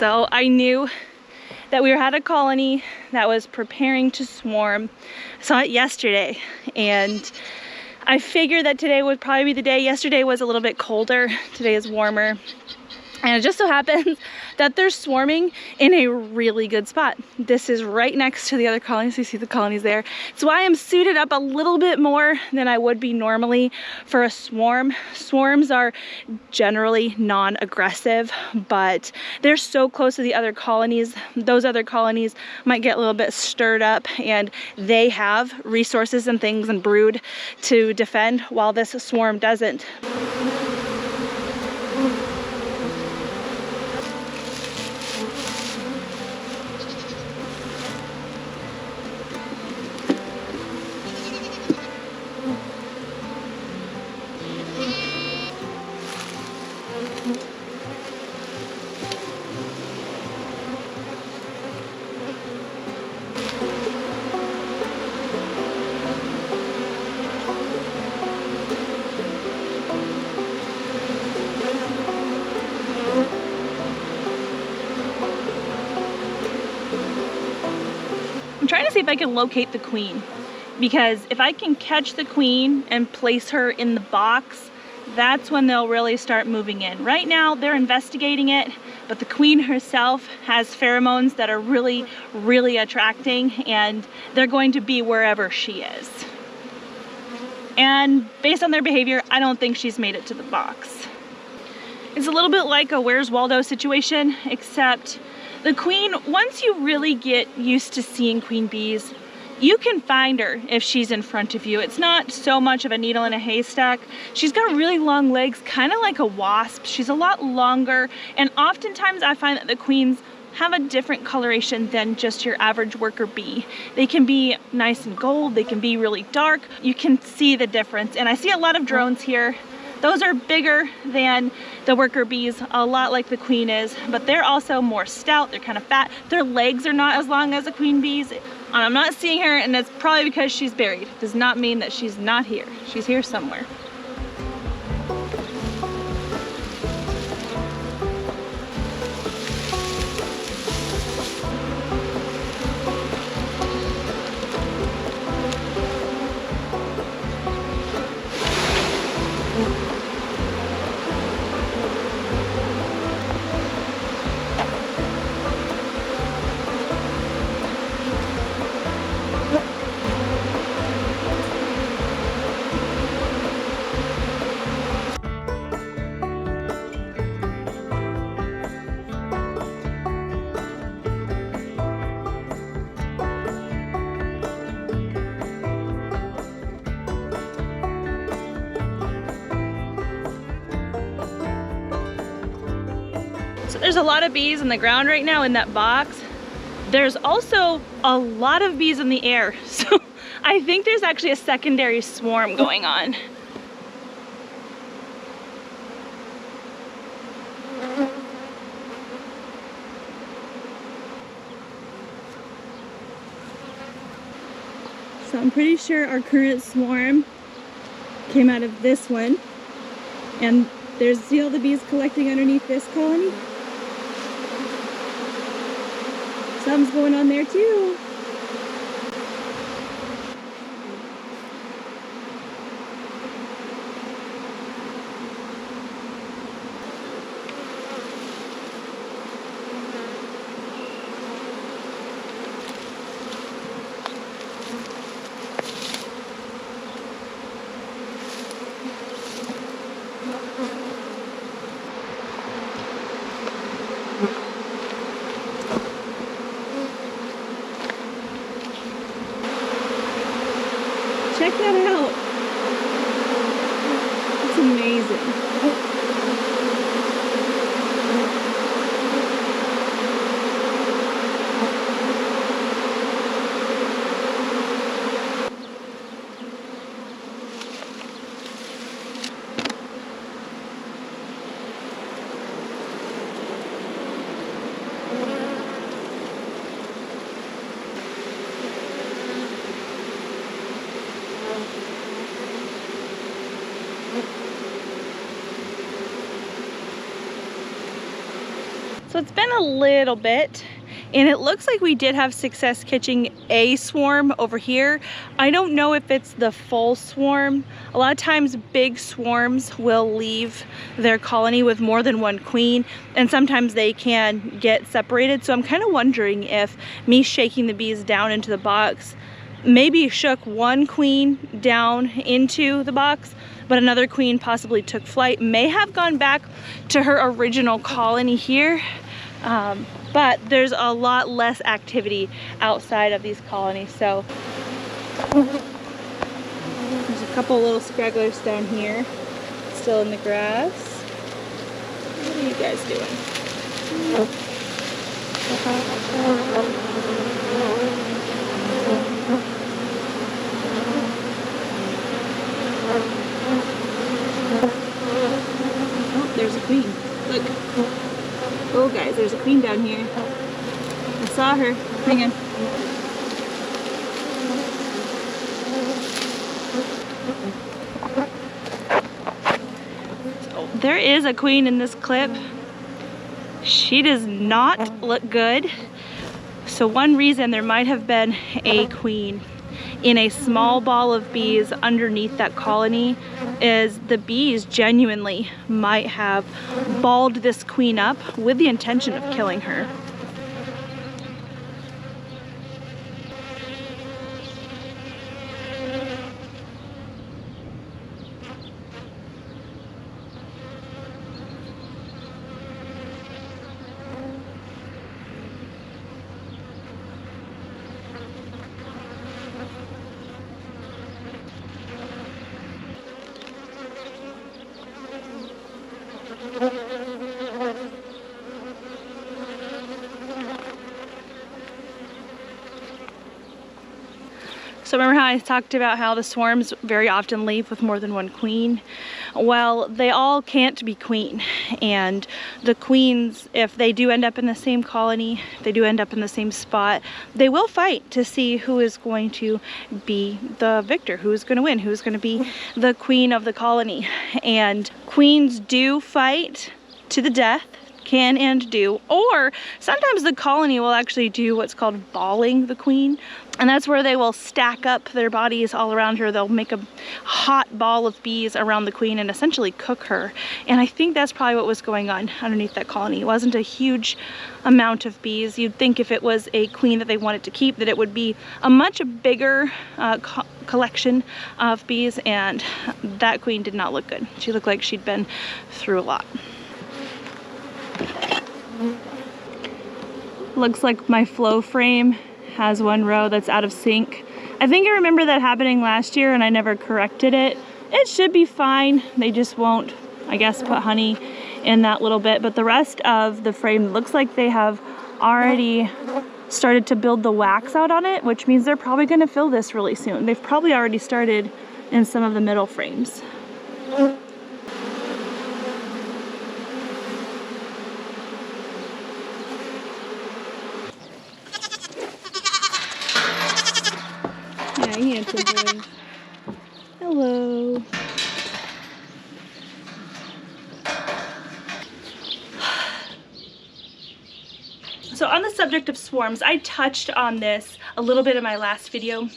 So I knew that we had a colony that was preparing to swarm. I saw it yesterday, and I figured that today would probably be the day. Yesterday was a little bit colder, today is warmer. And it just so happens that they're swarming in a really good spot. This is right next to the other colonies. You see the colonies there. It's why I'm suited up a little bit more than I would be normally for a swarm. Swarms are generally non-aggressive, but they're so close to the other colonies. Those other colonies might get a little bit stirred up, and they have resources and things and brood to defend, while this swarm doesn't. I'm trying to see if I can locate the queen, because if I can catch the queen and place her in the box, that's when they'll really start moving in. Right now they're investigating it, but the queen herself has pheromones that are really, really attracting, and they're going to be wherever she is. And based on their behavior, I don't think she's made it to the box. It's a little bit like a Where's Waldo situation, except the queen, once you really get used to seeing queen bees, you can find her if she's in front of you. It's not so much of a needle in a haystack. She's got really long legs, kind of like a wasp. She's a lot longer, and oftentimes I find that the queens have a different coloration than just your average worker bee. They can be nice and gold, they can be really dark. You can see the difference, and I see a lot of drones here. Those are bigger than the worker bees, a lot like the queen is, but they're also more stout, they're kind of fat. Their legs are not as long as the queen bees. I'm not seeing her, and it's probably because she's buried. Does not mean that she's not here. She's here somewhere. So there's a lot of bees in the ground right now in that box. There's also a lot of bees in the air. So I think there's actually a secondary swarm going on. So I'm pretty sure our current swarm came out of this one. And there's, see all the bees collecting underneath this colony? Something's going on there too. Check that out. It's amazing. So it's been a little bit, and it looks like we did have success catching a swarm over here. I don't know if it's the full swarm. A lot of times big swarms will leave their colony with more than one queen, and sometimes they can get separated. So I'm kind of wondering if me shaking the bees down into the box maybe shook one queen down into the box, but another queen possibly took flight, may have gone back to her original colony here. But there's a lot less activity outside of these colonies. So there's a couple little stragglers down here still in the grass. What are you guys doing? Oh, there's a queen. Look. Oh guys, there's a queen down here. I saw her. Hang on. So there is a queen in this clip. She does not look good. So one reason there might have been a queen in a small ball of bees underneath that colony is the bees genuinely might have balled this queen up with the intention of killing her. So remember how I talked about how the swarms very often leave with more than one queen? Well, they all can't be queen. And the queens, if they do end up in the same colony, if they do end up in the same spot, they will fight to see who is going to be the victor, who is going to win, who is going to be the queen of the colony. And queens do fight to the death, can and do, or sometimes the colony will actually do what's called balling the queen, and that's where they will stack up their bodies all around her. They'll make a hot ball of bees around the queen and essentially cook her. And I think that's probably what was going on underneath that colony. It wasn't a huge amount of bees. You'd think if it was a queen that they wanted to keep that it would be a much bigger collection of bees, and that queen did not look good. She looked like she'd been through a lot. Looks like my flow frame has one row that's out of sync. I think I remember that happening last year and I never corrected it. It should be fine. They just won't, I guess, put honey in that little bit. But the rest of the frame looks like they have already started to build the wax out on it, which means they're probably going to fill this really soon. They've probably already started in some of the middle frames. Yeah, he answered those. Hello. So on the subject of swarms, I touched on this a little bit in my last video.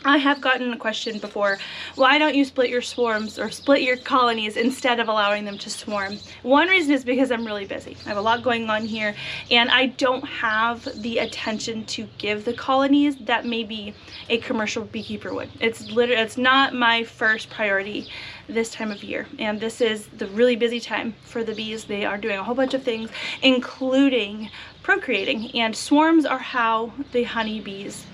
I have gotten a question before, why don't you split your swarms or split your colonies instead of allowing them to swarm? One reason is because I'm really busy. I have a lot going on here and I don't have the attention to give the colonies that maybe a commercial beekeeper would. It's not my first priority this time of year, and this is the really busy time for the bees. They are doing a whole bunch of things, including procreating, and swarms are how the honeybees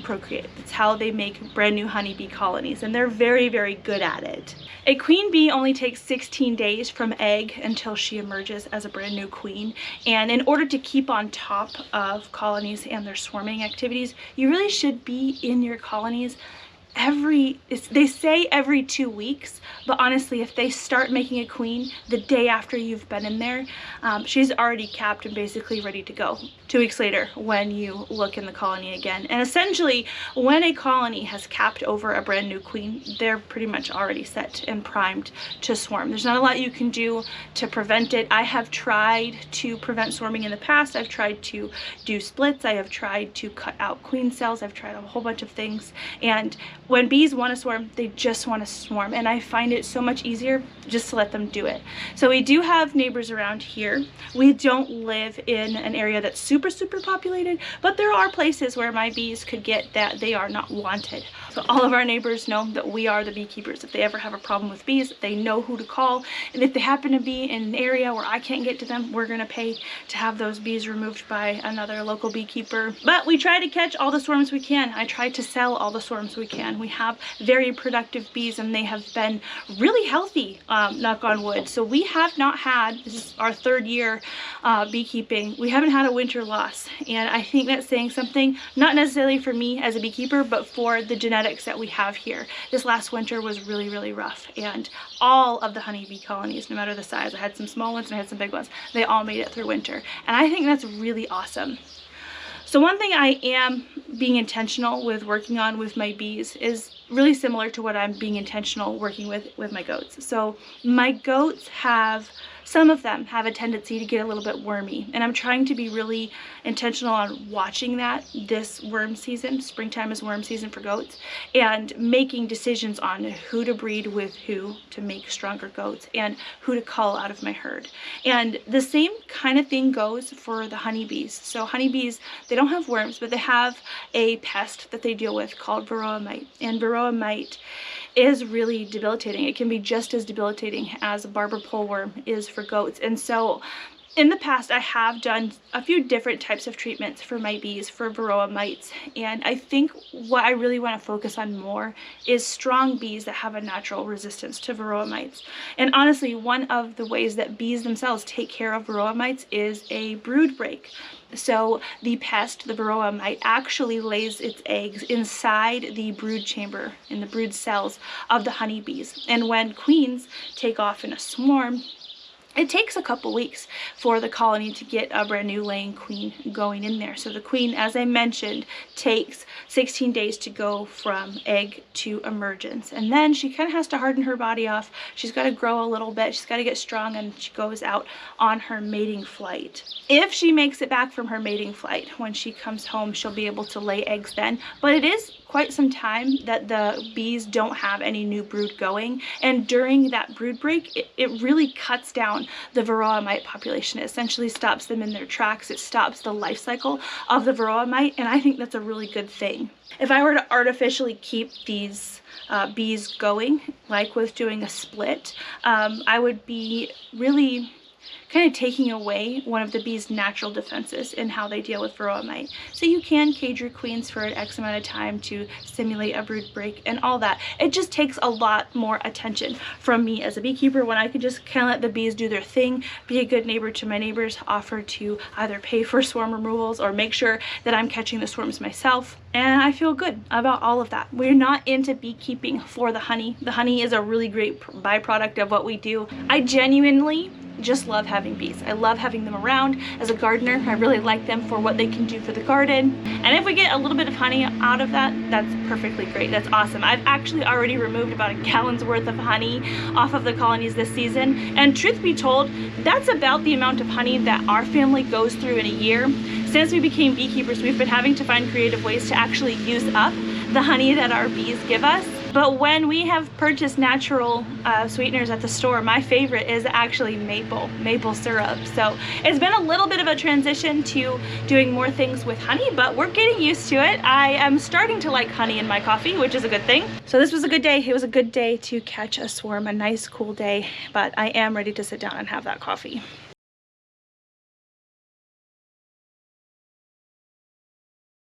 procreate. It's how they make brand new honeybee colonies, and they're very, very good at it. A queen bee only takes 16 days from egg until she emerges as a brand new queen, and in order to keep on top of colonies and their swarming activities, you really should be in your colonies they say every 2 weeks, but honestly, if they start making a queen the day after you've been in there, she's already capped and basically ready to go 2 weeks later when you look in the colony again. And essentially, when a colony has capped over a brand new queen, they're pretty much already set and primed to swarm. There's not a lot you can do to prevent it. I have tried to prevent swarming in the past. I've tried to do splits. I have tried to cut out queen cells. I've tried a whole bunch of things. And when bees want to swarm, they just want to swarm. And I find it so much easier just to let them do it. So we do have neighbors around here. We don't live in an area that's super populated, but there are places where my bees could get that they are not wanted. So all of our neighbors know that we are the beekeepers. If they ever have a problem with bees, they know who to call. And if they happen to be in an area where I can't get to them, we're gonna pay to have those bees removed by another local beekeeper. But we try to catch all the swarms we can. I try to sell all the swarms we can. We have very productive bees and they have been really healthy, knock on wood. So we have not had, this is our 3rd year beekeeping, we haven't had a winter loss. And I think that's saying something, not necessarily for me as a beekeeper, but for the genetics that we have here. This last winter was really rough, and all of the honeybee colonies, no matter the size, I had some small ones and I had some big ones, they all made it through winter. And I think that's really awesome. So one thing I am being intentional with working on with my bees is really similar to what I'm being intentional working with my goats. So my goats some of them have a tendency to get a little bit wormy, and I'm trying to be really intentional on watching that this worm season. Springtime is worm season for goats, and making decisions on who to breed with who to make stronger goats and who to cull out of my herd. And the same kind of thing goes for the honeybees. So honeybees, they don't have worms, but they have a pest that they deal with called Varroa mite, and Varroa mite is really debilitating. It can be just as debilitating as a barber pole worm is for goats. And so in the past, I have done a few different types of treatments for my bees for Varroa mites, and I think what I really want to focus on more is strong bees that have a natural resistance to Varroa mites. And honestly, one of the ways that bees themselves take care of Varroa mites is a brood break. So the pest, the Varroa mite, actually lays its eggs inside the brood chamber, in the brood cells of the honeybees. And when queens take off in a swarm, it takes a couple weeks for the colony to get a brand new laying queen going in there. So the queen, as I mentioned, takes 16 days to go from egg to emergence. And then she kind of has to harden her body off. She's got to grow a little bit. She's got to get strong, and she goes out on her mating flight. If she makes it back from her mating flight, when she comes home, she'll be able to lay eggs then. But it is quite some time that the bees don't have any new brood going. And during that brood break, it really cuts down the Varroa mite population. It essentially stops them in their tracks. It stops the life cycle of the Varroa mite, and I think that's a really good thing. If I were to artificially keep these bees going, like with doing a split, I would be really kind of taking away one of the bees' natural defenses in how they deal with Varroa mite. So you can cage your queens for an X amount of time to simulate a brood break and all that. It just takes a lot more attention from me as a beekeeper when I could just kind of let the bees do their thing, be a good neighbor to my neighbors, offer to either pay for swarm removals or make sure that I'm catching the swarms myself. And I feel good about all of that. We're not into beekeeping for the honey. The honey is a really great byproduct of what we do. I genuinely just love having bees. I love having them around. As a gardener, I really like them for what they can do for the garden. And if we get a little bit of honey out of that, that's perfectly great. That's awesome. I've actually already removed about a gallon's worth of honey off of the colonies this season. And truth be told, that's about the amount of honey that our family goes through in a year. Since we became beekeepers, we've been having to find creative ways to actually use up the honey that our bees give us. But when we have purchased natural sweeteners at the store, my favorite is actually maple syrup. So it's been a little bit of a transition to doing more things with honey, but we're getting used to it. I am starting to like honey in my coffee, which is a good thing. So this was a good day. It was a good day to catch a swarm, a nice cool day, but I am ready to sit down and have that coffee.